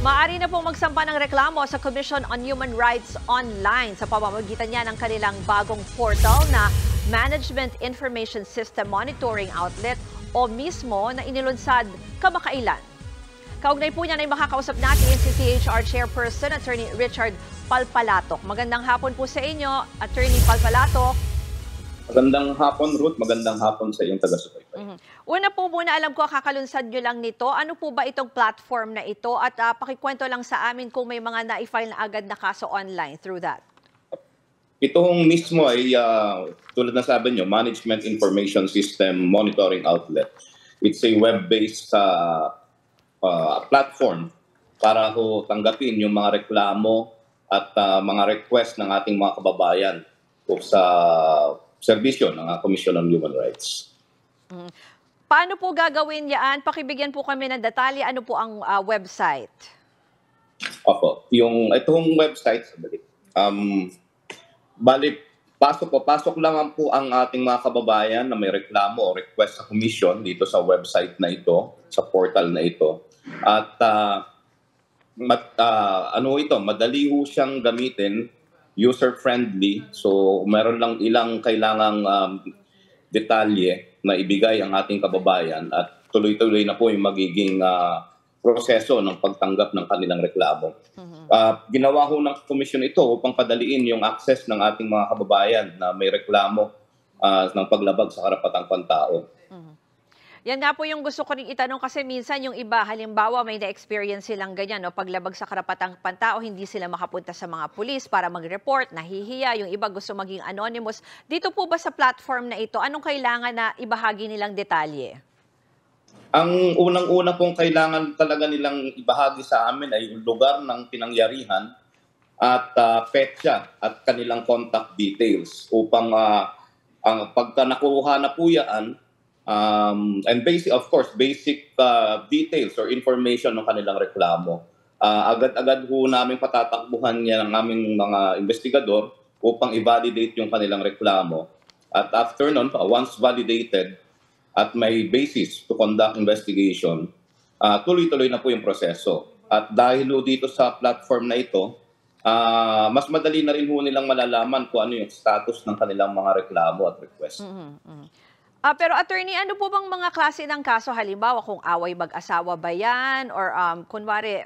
Maaari na pong magsampa ng reklamo sa Commission on Human Rights online sa pamamagitan niya ng kanilang bagong portal na Management Information System Monitoring Outlet o mismo na inilunsad kamakailan. Kaugnay po niyan ay makakausap natin si CHR Chairperson Attorney Richard Palpalatok. Magandang hapon po sa inyo, Attorney Palpalatok. Magandang hapon, Ruth. Magandang hapon sa iyong taga-subaybay. Una po muna, alam ko kakalunsad nyo lang nito. Ano po ba itong platform na ito? At pakikwento lang sa amin kung may mga na-file na agad na kaso online through that. Itong mismo ay, tulad na sabi nyo, Management Information System Monitoring Outlet. It's a web-based platform para ho tanggapin yung mga reklamo at mga request ng ating mga kababayan sa serbisyo ng Commission on Human Rights. Paano po gagawin yan? Pakibigyan po kami ng detalye. Ano po ang website? Opo. Itong website, pasok lang po ang ating mga kababayan na may reklamo o request sa commission dito sa website na ito, sa portal na ito. At madali ho siyang gamitin, user-friendly. So, meron lang ilang kailangang detalye na ibigay ang ating kababayan at tuloy-tuloy na po yung magiging proseso ng pagtanggap ng kanilang reklamo. Ginawa ho ng komisyon ito upang padaliin yung access ng ating mga kababayan na may reklamo ng paglabag sa karapatang pantao. Yan nga po yung gusto ko rin itanong kasi minsan yung iba, halimbawa may na-experience silang ganyan, no? Paglabag sa karapatang pantao, hindi sila makapunta sa mga pulis para mag-report, nahihiya, yung iba gusto maging anonymous. Dito po ba sa platform na ito, anong kailangan na ibahagi nilang detalye? Ang unang-una pong kailangan talaga nilang ibahagi sa amin ay yung lugar ng pinangyarihan at petsa at kanilang contact details upang pagka nakuha na po yan, and basic, of course, basic details or information ng kanilang reklamo. Agad-agad ho namin patatakbuhan yan ng aming mga investigador upang i-validate yung kanilang reklamo. At after nun, once validated at may basis to conduct investigation, tuloy-tuloy na po yung proseso. At dahil ho dito sa platform na ito, mas madali na rin ho nilang malalaman kung ano yung status ng kanilang mga reklamo at request. Pero attorney, ano po bang mga klase ng kaso? Halimbawa, kung away mag-asawa ba yan? Or kunwari,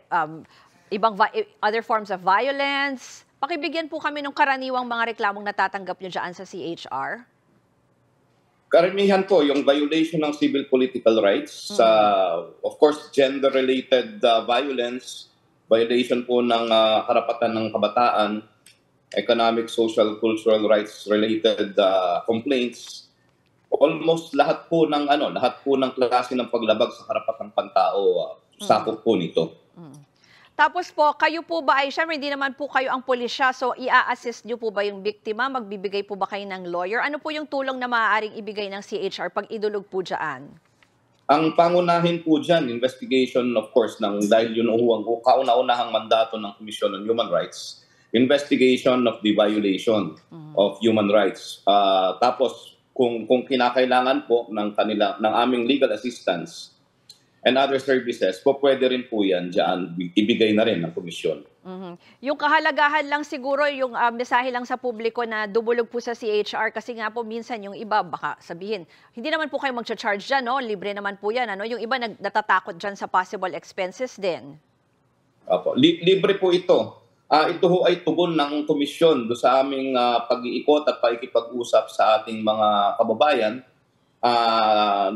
other forms of violence? Pakibigyan po kami ng karaniwang mga reklamong natatanggap nyo dyan sa CHR. Karamihan po, yung violation ng civil political rights, of course, gender-related violence, violation po ng karapatan ng kabataan, economic, social, cultural rights-related complaints, almost lahat po ng klase ng paglabag sa karapatang pantao sakop po nito. Tapos po, kayo po ba ay, syempre hindi naman po kayo ang pulisya, so i-assist nyo po ba yung biktima? Magbibigay po ba kayo ng lawyer? Ano po yung tulong na maaaring ibigay ng CHR pag idulog po dyan? Ang pangunahin po dyan, investigation of course, dahil yun ang kauna-unahang mandato ng Commission on Human Rights, investigation of the violation of human rights. Tapos, kung kinakailangan po ng aming legal assistance and other services, pwede rin po yan dyan, ibigay na rin ng komisyon. Yung kahalagahan lang siguro, yung mensahe lang sa publiko na dumulog po sa CHR kasi nga po minsan yung iba baka sabihin, hindi naman po kayo mag-charge dyan, no? Libre naman po yan. Ano? Yung iba natatakot dyan sa possible expenses din. Opo. Libre po ito. Ito ho ay tugon ng komisyon do sa aming pag-iikot at pakikipag-usap sa ating mga kababayan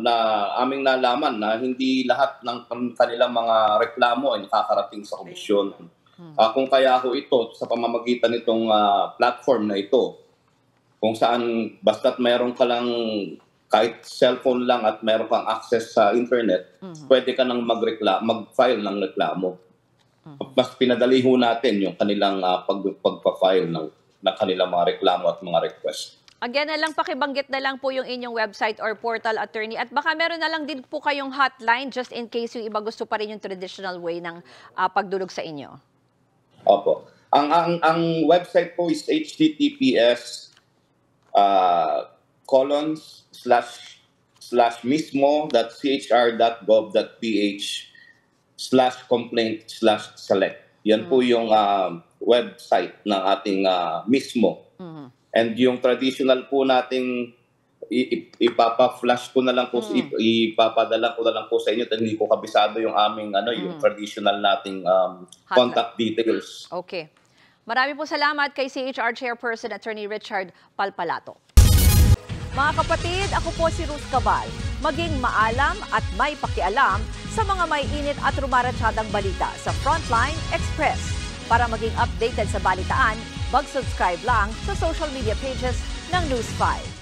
na aming nalaman na hindi lahat ng kanilang mga reklamo ay nakakarating sa komisyon. Kung kaya ho ito sa pamamagitan nitong platform na ito, kung saan basta't mayroon ka lang kahit cellphone lang at mayroon kang access sa internet, pwede ka nang mag-file ng reklamo. Mas pinadali ho natin yung kanilang pagpa-file ng kanilang mga reklamo at mga request. Again na lang, pakibanggit na lang po yung inyong website or portal, attorney. At baka meron na lang din po kayong hotline just in case yung iba gusto pa rin yung traditional way ng pagdulog sa inyo. Opo. Ang website po is https://mismo.chr.gov.ph www.ccpg.gov.ph/complaint/select. Yan po yung website ng ating mismo. And yung traditional po nating ipapa-flash ko na lang po, ipapadala ko na lang po sa inyo dahil hindi ko kabisado yung aming yung traditional nating contact details. Okay. Marami po salamat kay CHR Chairperson Attorney Richard Palpalato. Mga kapatid, ako po si Ruth Cabal. Maging maalam at may pakialam sa mga may init at rumaratsadang balita sa Frontline Express. Para maging updated sa balitaan, mag-subscribe lang sa social media pages ng News 5.